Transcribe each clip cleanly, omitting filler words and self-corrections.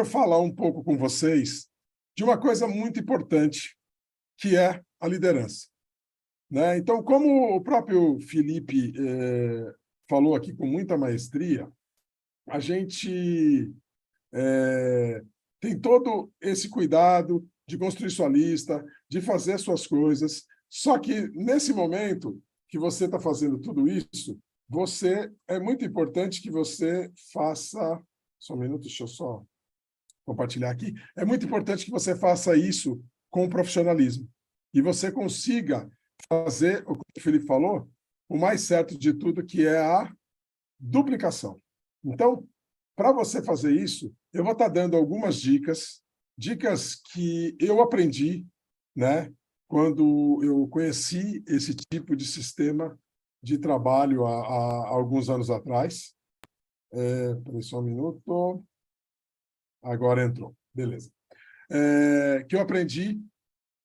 falar um pouco com vocês de uma coisa muito importante, que é a liderança, né? Então, como o próprio Felipe falou aqui com muita maestria, a gente tem todo esse cuidado de construir sua lista, de fazer suas coisas, só que nesse momento que você está fazendo tudo isso, é muito importante que você faça... Só um minuto, deixa eu só compartilhar aqui. É muito importante que você faça isso com profissionalismo e você consiga fazer o que o Felipe falou, o mais certo de tudo, que é a duplicação. Então, para você fazer isso, eu vou estar dando algumas dicas que eu aprendi, né, quando eu conheci esse tipo de sistema de trabalho há alguns anos atrás. Peraí só um minuto. Agora entrou. Beleza. Que eu aprendi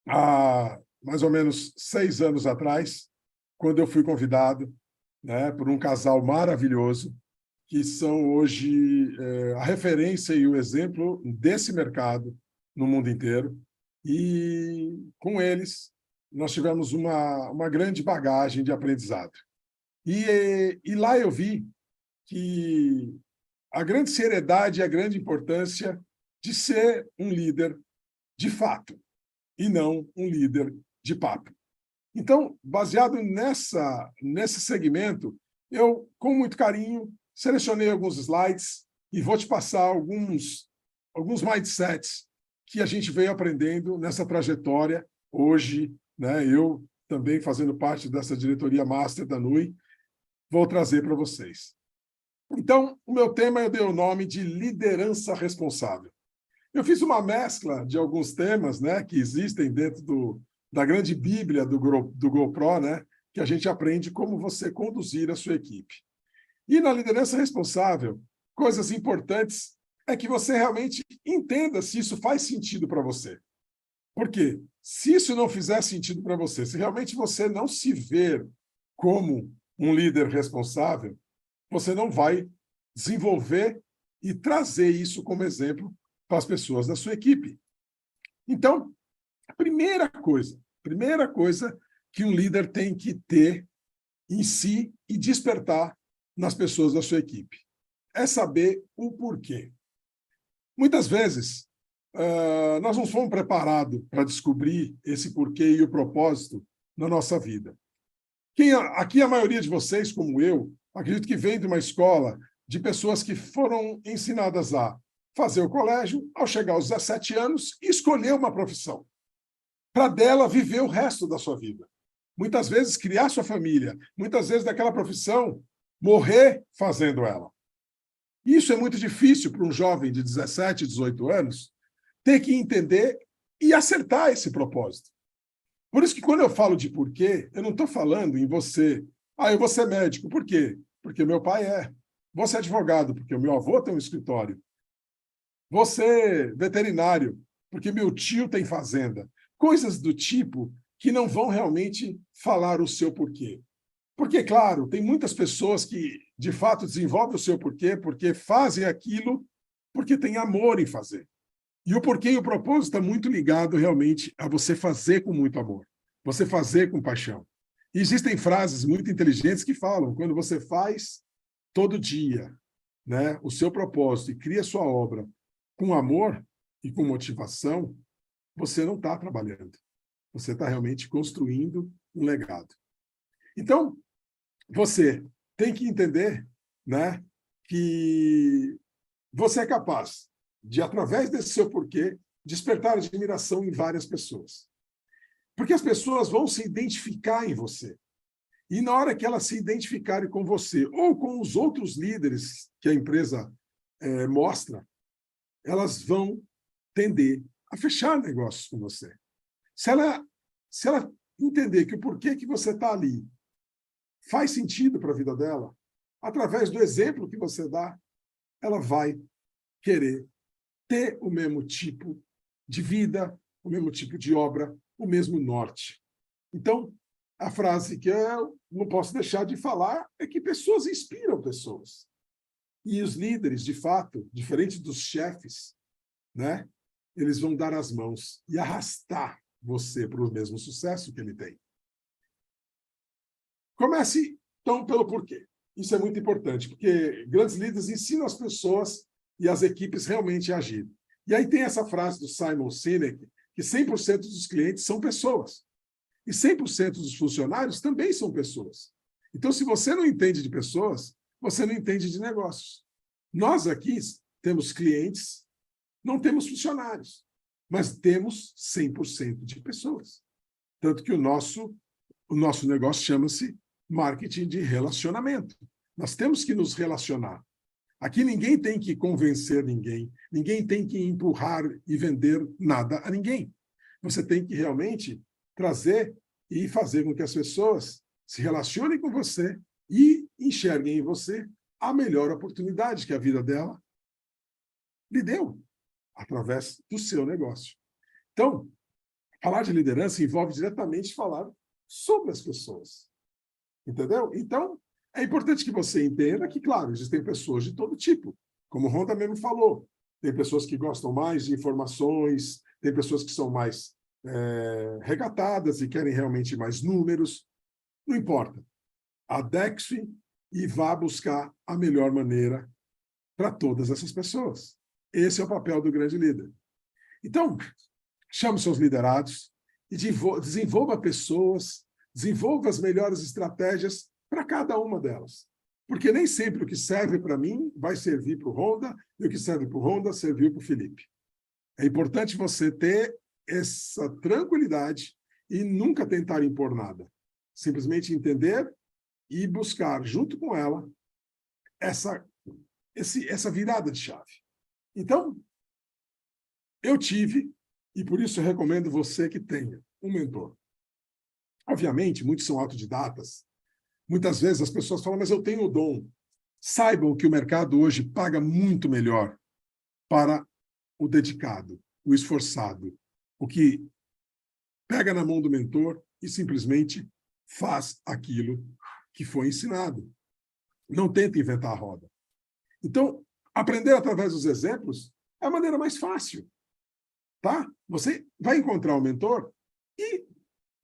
há mais ou menos 6 anos atrás, quando eu fui convidado, né, por um casal maravilhoso, que são hoje a referência e o exemplo desse mercado no mundo inteiro. E com eles, nós tivemos uma grande bagagem de aprendizado. E lá eu vi que a grande seriedade e a grande importância de ser um líder de fato, e não um líder de papo. Então, baseado nesse segmento, eu, com muito carinho, selecionei alguns slides e vou te passar alguns mindsets que a gente veio aprendendo nessa trajetória. Hoje, né, eu também fazendo parte dessa diretoria master da NUI, vou trazer para vocês. Então, o meu tema eu dei o nome de liderança responsável. Eu fiz uma mescla de alguns temas, né, que existem dentro da grande bíblia do GoPro, né, que a gente aprende como você conduzir a sua equipe. E na liderança responsável, coisas importantes é que você realmente entenda se isso faz sentido para você. Por quê? Se isso não fizer sentido para você, se realmente você não se ver como um líder responsável, você não vai desenvolver e trazer isso como exemplo para as pessoas da sua equipe. Então, a primeira coisa que um líder tem que ter em si e despertar nas pessoas da sua equipe é saber o porquê. Muitas vezes, nós não fomos preparados para descobrir esse porquê e o propósito na nossa vida. Aqui, a maioria de vocês, como eu, acredito que vem de uma escola de pessoas que foram ensinadas a fazer o colégio, ao chegar aos 17 anos, e escolher uma profissão, para dela viver o resto da sua vida. Muitas vezes criar sua família, muitas vezes daquela profissão, morrer fazendo ela. Isso é muito difícil para um jovem de 17, 18 anos ter que entender e acertar esse propósito. Por isso que quando eu falo de porquê, eu não estou falando em você. Eu vou ser médico. Por quê? Porque meu pai é. Vou ser advogado, porque o meu avô tem um escritório. Vou ser veterinário, porque meu tio tem fazenda. Coisas do tipo que não vão realmente falar o seu porquê. Porque, claro, tem muitas pessoas que, de fato, desenvolvem o seu porquê, porque fazem aquilo porque têm amor em fazer. E o porquê e o propósito está muito ligado, realmente, a você fazer com muito amor. Você fazer com paixão. E existem frases muito inteligentes que falam, quando você faz todo dia, né, o seu propósito e cria sua obra com amor e com motivação, você não está trabalhando. Você está realmente construindo um legado. Então, você tem que entender, né, que você é capaz de, através desse seu porquê, despertar admiração em várias pessoas. Porque as pessoas vão se identificar em você. E na hora que elas se identificarem com você ou com os outros líderes que a empresa mostra, elas vão tender a fechar negócios com você. Se ela entender que o porquê que você está ali faz sentido para a vida dela, através do exemplo que você dá, ela vai querer ter o mesmo tipo de vida, o mesmo tipo de obra, o mesmo norte. Então, a frase que eu não posso deixar de falar é que pessoas inspiram pessoas. E os líderes, de fato, diferente dos chefes, né? Eles vão dar as mãos e arrastar você para o mesmo sucesso que ele tem. Comece, então, pelo porquê. Isso é muito importante, porque grandes líderes ensinam as pessoas e as equipes realmente a agir. E aí tem essa frase do Simon Sinek, que 100% dos clientes são pessoas. E 100% dos funcionários também são pessoas. Então, se você não entende de pessoas, você não entende de negócios. Nós aqui temos clientes, não temos funcionários, mas temos 100% de pessoas. Tanto que o nosso negócio chama-se marketing de relacionamento. Nós temos que nos relacionar. Aqui ninguém tem que convencer ninguém, ninguém tem que empurrar e vender nada a ninguém. Você tem que realmente trazer e fazer com que as pessoas se relacionem com você e enxerguem em você a melhor oportunidade que a vida dela lhe deu, através do seu negócio. Então, falar de liderança envolve diretamente falar sobre as pessoas. Entendeu? Então, é importante que você entenda que, claro, existem pessoas de todo tipo. Como o Honda mesmo falou, tem pessoas que gostam mais de informações, tem pessoas que são mais regatadas e querem realmente mais números. Não importa. Adeque-se e vá buscar a melhor maneira para todas essas pessoas. Esse é o papel do grande líder. Então, chame seus liderados e desenvolva pessoas, desenvolva as melhores estratégias para cada uma delas. Porque nem sempre o que serve para mim vai servir para o Honda e o que serve para o Honda serviu para o Felipe. É importante você ter essa tranquilidade e nunca tentar impor nada. Simplesmente entender e buscar, junto com ela, essa virada de chave. Então, eu tive, e por isso eu recomendo você que tenha um mentor. Obviamente, muitos são autodidatas. Muitas vezes as pessoas falam, mas eu tenho o dom. Saibam que o mercado hoje paga muito melhor para o dedicado, o esforçado, o que pega na mão do mentor e simplesmente faz aquilo que foi ensinado. Não tenta inventar a roda. Então, aprender através dos exemplos é a maneira mais fácil. Tá? Você vai encontrar o mentor e,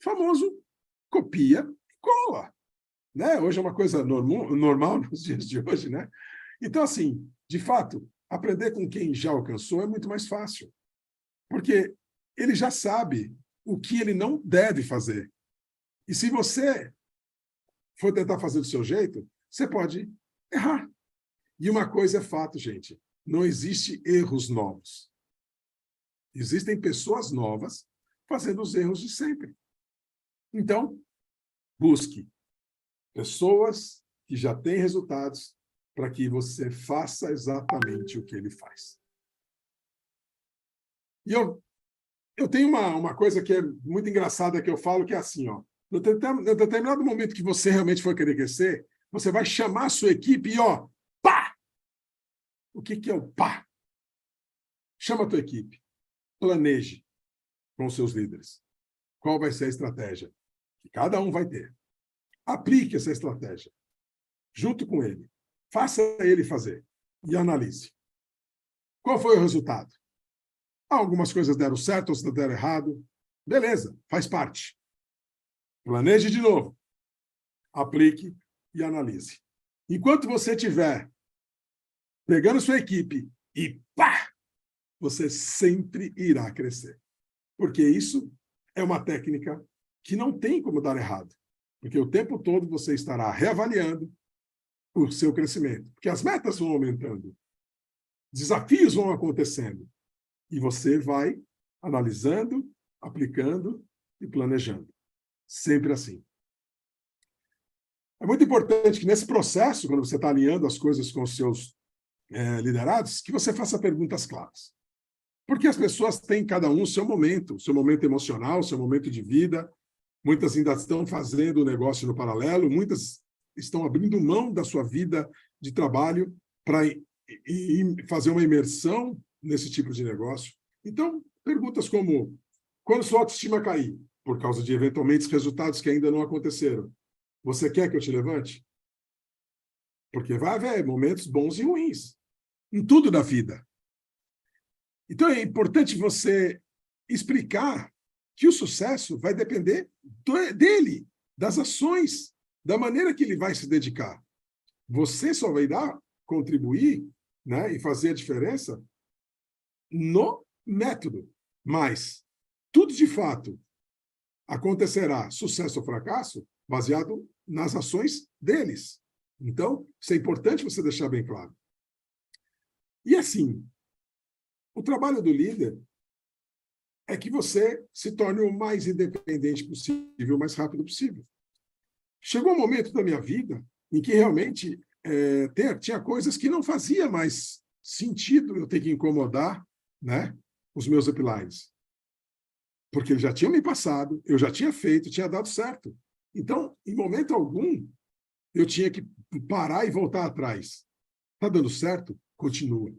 famoso, copia e cola. Né? Hoje é uma coisa normal nos dias de hoje, né? Então, assim, de fato, aprender com quem já alcançou é muito mais fácil. Porque ele já sabe o que ele não deve fazer. E se você for tentar fazer do seu jeito, você pode errar. E uma coisa é fato, gente, não existe erros novos. Existem pessoas novas fazendo os erros de sempre. Então, busque pessoas que já têm resultados para que você faça exatamente o que ele faz. E eu tenho uma coisa que é muito engraçada que eu falo, que é assim, ó, no determinado momento que você realmente for querer crescer, você vai chamar a sua equipe e, ó, pá! O que é o pá? Chama a tua equipe. Planeje com os seus líderes. Qual vai ser a estratégia que cada um vai ter? Aplique essa estratégia junto com ele. Faça ele fazer e analise. Qual foi o resultado? Algumas coisas deram certo, outras deram errado. Beleza, faz parte. Planeje de novo. Aplique e analise. Enquanto você estiver pegando sua equipe e pá! Você sempre irá crescer. Porque isso é uma técnica que não tem como dar errado. Porque o tempo todo você estará reavaliando o seu crescimento. Porque as metas vão aumentando. Desafios vão acontecendo. E você vai analisando, aplicando e planejando. Sempre assim. É muito importante que nesse processo, quando você está alinhando as coisas com os seus liderados, que você faça perguntas claras. Porque as pessoas têm cada um o seu momento emocional, o seu momento de vida. Muitas ainda estão fazendo o negócio no paralelo, muitas estão abrindo mão da sua vida de trabalho para fazer uma imersão nesse tipo de negócio. Então, perguntas como: quando sua autoestima cair, por causa de eventualmente resultados que ainda não aconteceram, você quer que eu te levante? Porque vai haver momentos bons e ruins, em tudo da vida. Então, é importante você explicar que o sucesso vai depender dele, das ações, da maneira que ele vai se dedicar. Você só vai contribuir, né, e fazer a diferença no método. Mas tudo, de fato, acontecerá, sucesso ou fracasso, baseado nas ações deles. Então, isso é importante você deixar bem claro. E assim, o trabalho do líder é que você se torne o mais independente possível, o mais rápido possível. Chegou um momento da minha vida em que realmente tinha coisas que não fazia mais sentido eu ter que incomodar, né, os meus uplines. Porque eles já tinham me passado, eu já tinha feito, tinha dado certo. Então, em momento algum, eu tinha que parar e voltar atrás. Está dando certo? Continua.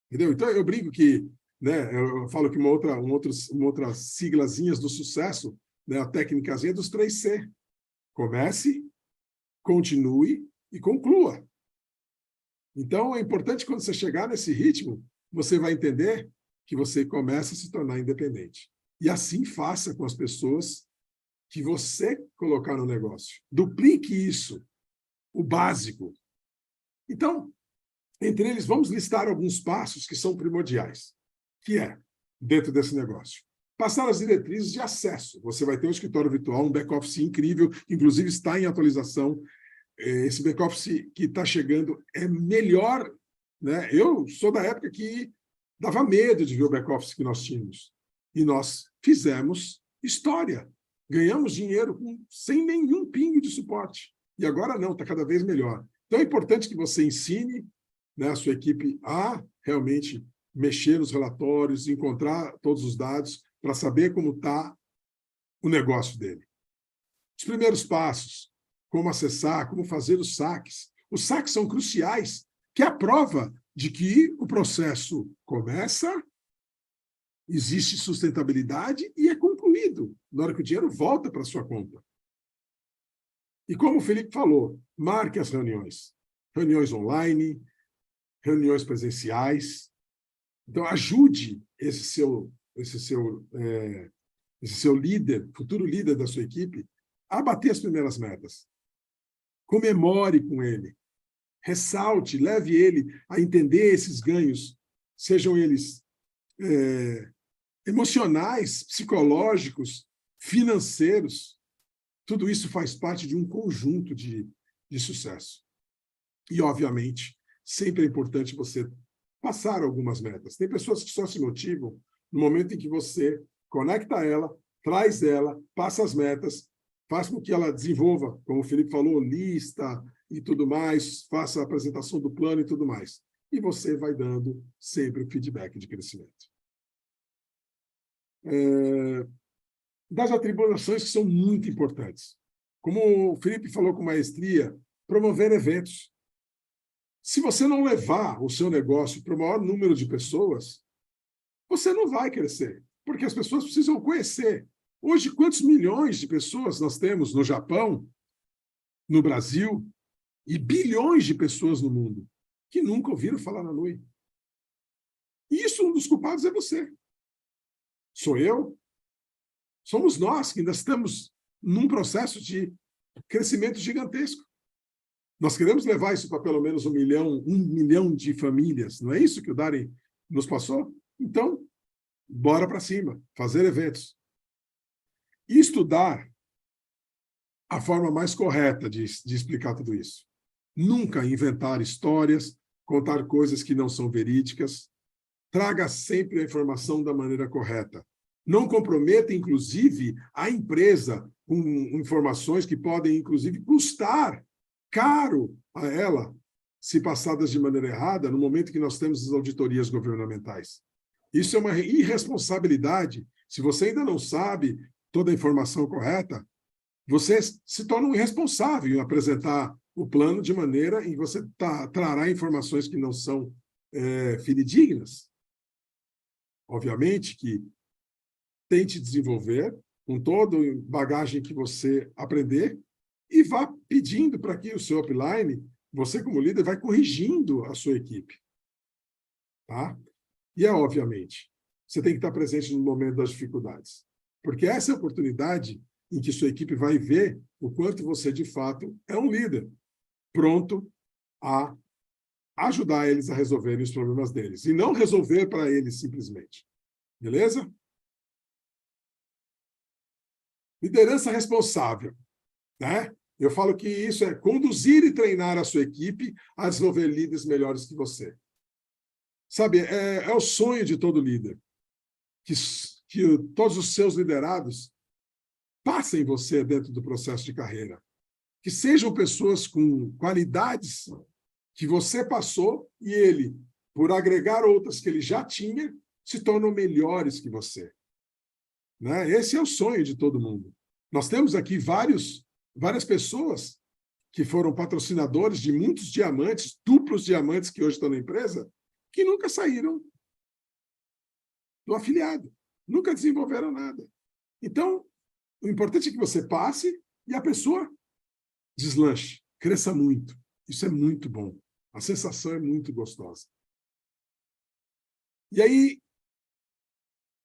Entendeu? Então, eu brinco que, né, eu falo que uma outra siglazinhas do sucesso, né, a técnicazinha dos 3C. Comece, continue e conclua. Então, é importante, quando você chegar nesse ritmo, você vai entender que você começa a se tornar independente. E assim faça com as pessoas que você colocar no negócio. Duplique isso, o básico. Então, entre eles, vamos listar alguns passos que são primordiais, que é, dentro desse negócio, passar as diretrizes de acesso. Você vai ter um escritório virtual, um back-office incrível, que inclusive está em atualização. Esse back-office que está chegando é melhor, né? Eu sou da época que dava medo de ver o back-office que nós tínhamos. E nós fizemos história. Ganhamos dinheiro sem nenhum pingo de suporte. E agora não, está cada vez melhor. Então é importante que você ensine, né, a sua equipe a realmente mexer nos relatórios, encontrar todos os dados para saber como está o negócio dele. Os primeiros passos, como acessar, como fazer os saques. Os saques são cruciais, que é a prova de que o processo começa, existe sustentabilidade e é concluído, na hora que o dinheiro volta para a sua conta. E como o Felipe falou, marque as reuniões. Reuniões online, reuniões presenciais. Então, ajude esse seu líder, futuro líder da sua equipe, a bater as primeiras metas. Comemore com ele. Ressalte, leve ele a entender esses ganhos, sejam eles emocionais, psicológicos, financeiros. Tudo isso faz parte de um conjunto de sucesso. E, obviamente, sempre é importante você passar algumas metas. Tem pessoas que só se motivam no momento em que você conecta ela, traz ela, passa as metas, faz com que ela desenvolva, como o Felipe falou, lista e tudo mais, faça a apresentação do plano e tudo mais. E você vai dando sempre o feedback de crescimento. Das atribuições que são muito importantes. Como o Felipe falou com maestria, promover eventos. Se você não levar o seu negócio para o maior número de pessoas, você não vai crescer, porque as pessoas precisam conhecer. Hoje, quantos milhões de pessoas nós temos no Japão, no Brasil, e bilhões de pessoas no mundo que nunca ouviram falar na Nui? E isso, um dos culpados é você. Sou eu. Somos nós que ainda estamos num processo de crescimento gigantesco. Nós queremos levar isso para pelo menos 1 milhão de famílias. Não é isso que o Darren nos passou? Então, bora para cima, fazer eventos. E estudar a forma mais correta de explicar tudo isso. Nunca inventar histórias, contar coisas que não são verídicas. Traga sempre a informação da maneira correta. Não comprometa, inclusive, a empresa com informações que podem, inclusive, custar caro a ela, se passadas de maneira errada, no momento que nós temos as auditorias governamentais. Isso é uma irresponsabilidade. Se você ainda não sabe toda a informação correta, você se torna um irresponsável em apresentar o plano de maneira em que você trará informações que não são fidedignas. Obviamente que tente desenvolver com toda a bagagem que você aprender e vá pedindo para que o seu upline, você como líder, vai corrigindo a sua equipe. Tá? E, obviamente, você tem que estar presente no momento das dificuldades. Porque essa é a oportunidade em que sua equipe vai ver o quanto você, de fato, é um líder pronto a ajudar eles a resolverem os problemas deles. E não resolver para eles, simplesmente. Beleza? Liderança responsável, né? Eu falo que isso é conduzir e treinar a sua equipe a desenvolver líderes melhores que você. Sabe, é o sonho de todo líder, que todos os seus liderados passem você dentro do processo de carreira. Que sejam pessoas com qualidades que você passou e ele, por agregar outras que ele já tinha, se tornam melhores que você. Né? Esse é o sonho de todo mundo. Nós temos aqui várias pessoas que foram patrocinadores de muitos diamantes, duplos diamantes que hoje estão na empresa, que nunca saíram do afiliado, nunca desenvolveram nada. Então, o importante é que você passe e a pessoa deslanche, cresça muito. Isso é muito bom. A sensação é muito gostosa. E aí,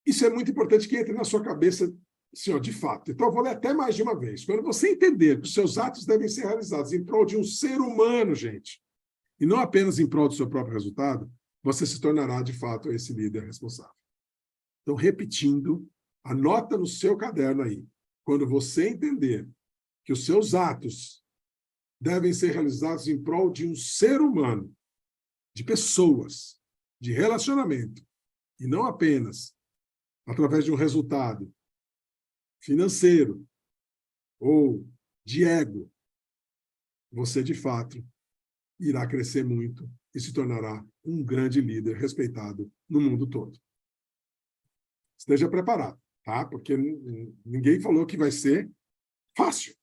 isso é muito importante que entre na sua cabeça, assim, de fato. Então, eu vou ler até mais de uma vez. Quando você entender que os seus atos devem ser realizados em prol de um ser humano, gente, e não apenas em prol do seu próprio resultado, você se tornará, de fato, esse líder responsável. Então, repetindo, anota no seu caderno aí. Quando você entender que os seus atos devem ser realizados em prol de um ser humano, de pessoas, de relacionamento, e não apenas através de um resultado financeiro ou de ego, você, de fato, irá crescer muito e se tornará um grande líder respeitado no mundo todo. Esteja preparado, tá? Porque ninguém falou que vai ser fácil.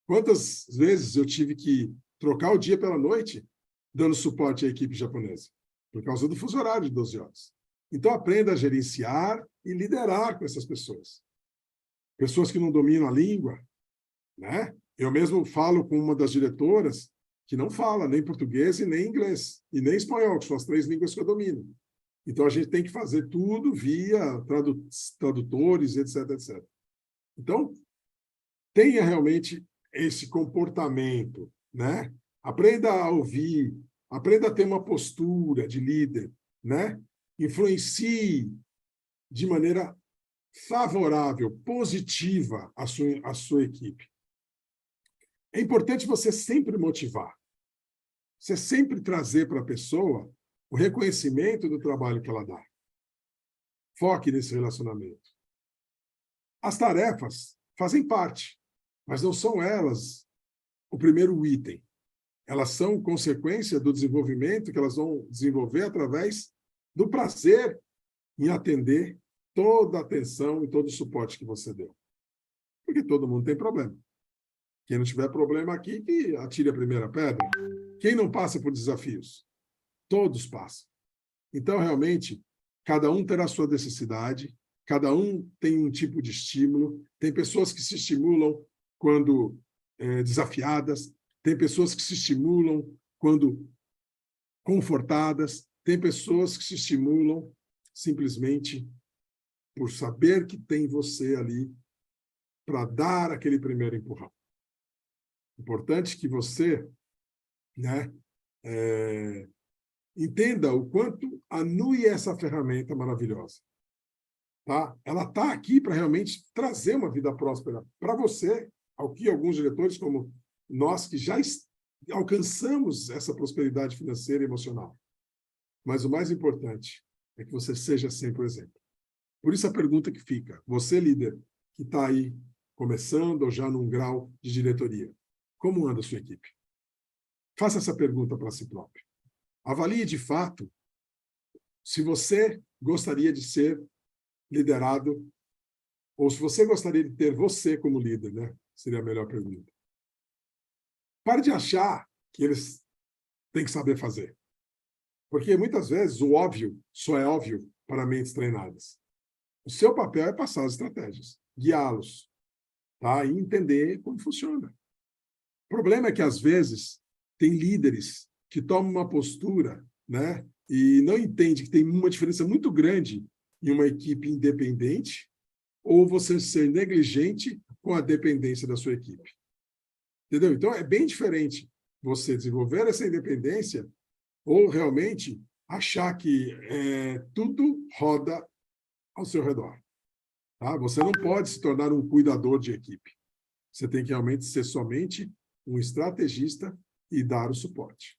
Quantas vezes eu tive que trocar o dia pela noite dando suporte à equipe japonesa? Por causa do fuso horário de 12 horas. Então, aprenda a gerenciar e liderar com essas pessoas. Pessoas que não dominam a língua, né? Eu mesmo falo com uma das diretoras que não fala nem português e nem inglês, e nem espanhol, que são as 3 línguas que eu domino. Então, a gente tem que fazer tudo via tradutores, etc, etc. Então, tenha realmente esse comportamento, né? Aprenda a ouvir, aprenda a ter uma postura de líder, né? Influencie de maneira favorável, positiva a sua equipe. É importante você sempre motivar, você sempre trazer para a pessoa o reconhecimento do trabalho que ela dá. Foque nesse relacionamento. As tarefas fazem parte, mas não são elas o primeiro item. Elas são consequência do desenvolvimento que elas vão desenvolver através do prazer em atender toda a atenção e todo o suporte que você deu. Porque todo mundo tem problema. Quem não tiver problema aqui, que atire a primeira pedra. Quem não passa por desafios? Todos passam. Então, realmente, cada um terá a sua necessidade, cada um tem um tipo de estímulo. Tem pessoas que se estimulam quando desafiadas, tem pessoas que se estimulam quando confortadas, tem pessoas que se estimulam simplesmente por saber que tem você ali para dar aquele primeiro empurrão. Importante que você, né, entenda o quanto a NUI é essa ferramenta maravilhosa. Tá? Ela está aqui para realmente trazer uma vida próspera para você, ao que alguns diretores, como nós, que já alcançamos essa prosperidade financeira e emocional. Mas o mais importante é que você seja sempre o exemplo. Por isso a pergunta que fica, você líder que está aí começando ou já num grau de diretoria, como anda a sua equipe? Faça essa pergunta para si próprio. Avalie de fato se você gostaria de ser liderado ou se você gostaria de ter você como líder, né? Seria a melhor pergunta. Pare de achar que eles têm que saber fazer. Porque muitas vezes o óbvio só é óbvio para mentes treinadas. O seu papel é passar as estratégias, guiá-los, tá? E entender como funciona. O problema é que, às vezes, tem líderes que tomam uma postura, né, e não entende que tem uma diferença muito grande em uma equipe independente ou você ser negligente com a dependência da sua equipe. Entendeu? Então, é bem diferente você desenvolver essa independência ou realmente achar que tudo roda ao seu redor. Tá? Você não pode se tornar um cuidador de equipe. Você tem que realmente ser somente um estrategista e dar o suporte.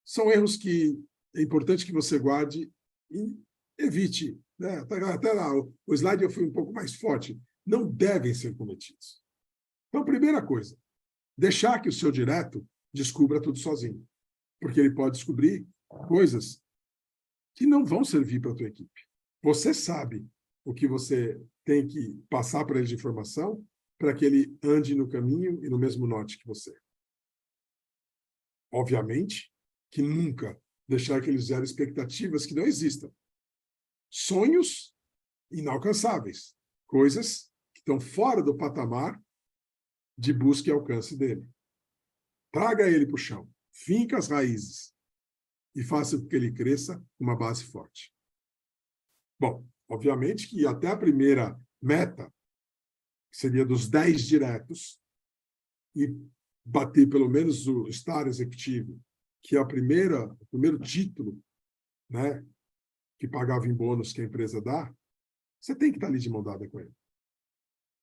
São erros que é importante que você guarde e evite. Né? Até lá, o slide eu fui um pouco mais forte. Não devem ser cometidos. Então, primeira coisa, deixar que o seu direto descubra tudo sozinho. Porque ele pode descobrir coisas que não vão servir para a tua equipe. Você sabe o que você tem que passar para ele de informação para que ele ande no caminho e no mesmo norte que você. Obviamente que nunca deixar que eles gerem expectativas que não existam. Sonhos inalcançáveis. Coisas que estão fora do patamar de busca e alcance dele. Traga ele para o chão. Finca as raízes. E faça com que ele cresça com uma base forte. Bom, obviamente que até a primeira meta, que seria dos 10 diretos, e bater pelo menos o Star Executivo, que é o primeiro título, né, que pagava em bônus que a empresa dá, você tem que estar ali de mão dada com ele.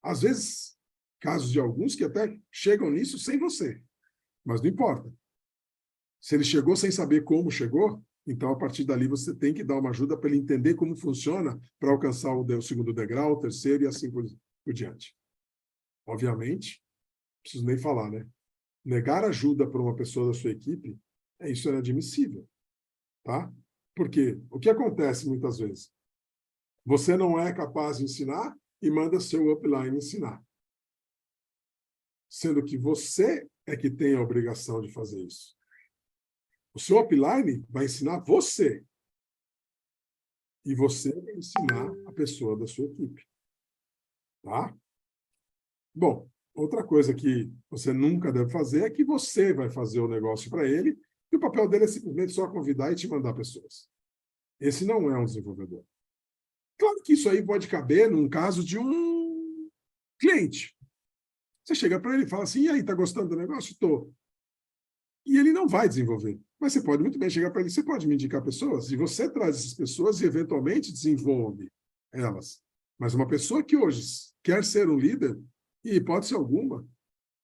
Às vezes, casos de alguns que até chegam nisso sem você, mas não importa. Se ele chegou sem saber como chegou, então, a partir dali, você tem que dar uma ajuda para ele entender como funciona para alcançar o segundo degrau, o terceiro e assim por diante. Obviamente, não preciso nem falar, né? Negar ajuda para uma pessoa da sua equipe, isso é inadmissível. Tá? Porque o que acontece muitas vezes? Você não é capaz de ensinar e manda seu upline ensinar. Sendo que você é que tem a obrigação de fazer isso. O seu upline vai ensinar você. E você vai ensinar a pessoa da sua equipe. Tá? Bom, outra coisa que você nunca deve fazer é que você vai fazer o negócio para ele e o papel dele é simplesmente só convidar e te mandar pessoas. Esse não é um desenvolvedor. Claro que isso aí pode caber num caso de um cliente. Você chega para ele e fala assim, e aí, tá gostando do negócio? Tô. E ele não vai desenvolver. Mas você pode muito bem chegar para ele, você pode me indicar pessoas, e você traz essas pessoas e, eventualmente, desenvolve elas. Mas uma pessoa que hoje quer ser um líder, e hipótese alguma,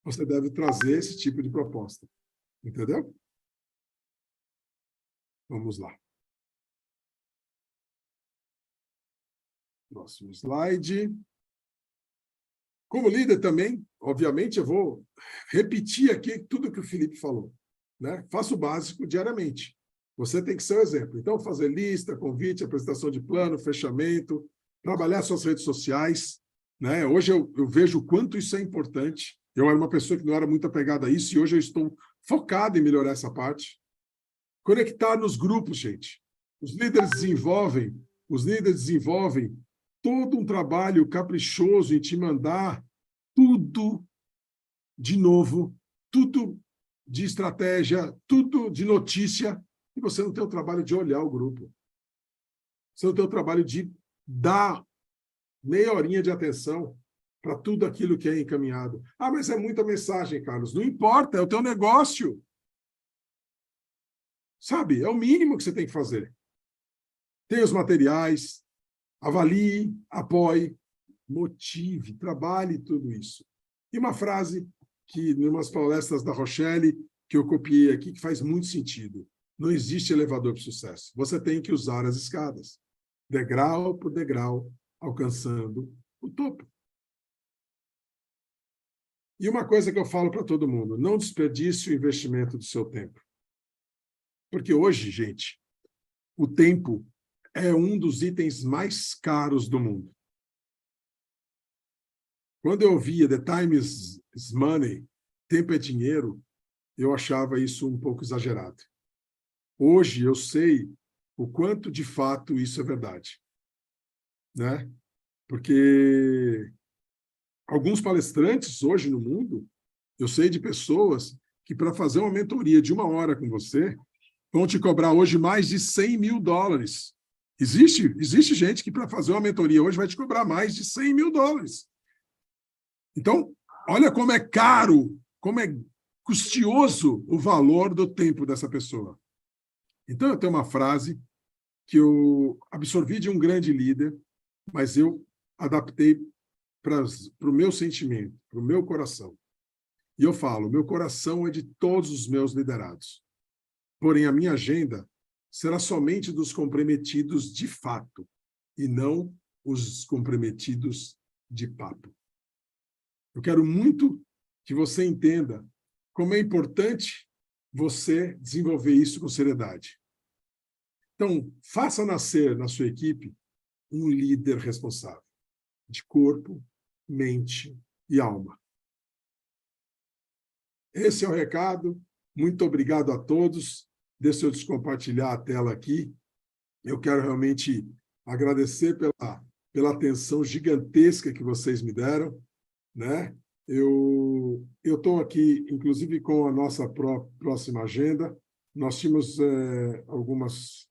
você deve trazer esse tipo de proposta. Entendeu? Vamos lá. Próximo slide. Como líder também, obviamente, eu vou repetir aqui tudo que o Felipe falou. Né? Faça o básico diariamente. Você tem que ser o exemplo. Então, fazer lista, convite, apresentação de plano, fechamento, trabalhar suas redes sociais. Né? Hoje eu vejo o quanto isso é importante. Eu era uma pessoa que não era muito apegada a isso e hoje eu estou focado em melhorar essa parte. Conectar nos grupos, gente. Os líderes desenvolvem todo um trabalho caprichoso em te mandar tudo de novo, tudo de estratégia, tudo de notícia, e você não tem o trabalho de olhar o grupo. Você não tem o trabalho de dar meia horinha de atenção para tudo aquilo que é encaminhado. Ah, mas é muita mensagem, Carlos. Não importa, é o teu negócio. Sabe? É o mínimo que você tem que fazer. Tem os materiais, avalie, apoie, motive, trabalhe tudo isso. E uma frase que, em umas palestras da Rochelle, que eu copiei aqui, que faz muito sentido. Não existe elevador para o sucesso. Você tem que usar as escadas, degrau por degrau, alcançando o topo. E uma coisa que eu falo para todo mundo, não desperdice o investimento do seu tempo. Porque hoje, gente, o tempo é um dos itens mais caros do mundo. Quando eu via The Time is Money, tempo é dinheiro, eu achava isso um pouco exagerado. Hoje eu sei o quanto de fato isso é verdade. Né? Porque alguns palestrantes hoje no mundo, eu sei de pessoas que para fazer uma mentoria de 1 hora com você, vão te cobrar hoje mais de $100 mil. Existe gente que, para fazer uma mentoria hoje, vai te cobrar mais de $100 mil. Então, olha como é caro, como é custoso o valor do tempo dessa pessoa. Então, eu tenho uma frase que eu absorvi de um grande líder, mas eu adaptei para o meu sentimento, para o meu coração. E eu falo, meu coração é de todos os meus liderados. Porém, a minha agenda será somente dos comprometidos de fato, e não os comprometidos de papo. Eu quero muito que você entenda como é importante você desenvolver isso com seriedade. Então, faça nascer na sua equipe um líder responsável, de corpo, mente e alma. Esse é o recado. Muito obrigado a todos. Deixa eu descompartilhar a tela aqui. Eu quero realmente agradecer pela atenção gigantesca que vocês me deram, né? Eu estou aqui, inclusive, com a nossa próxima agenda. Nós tínhamos algumas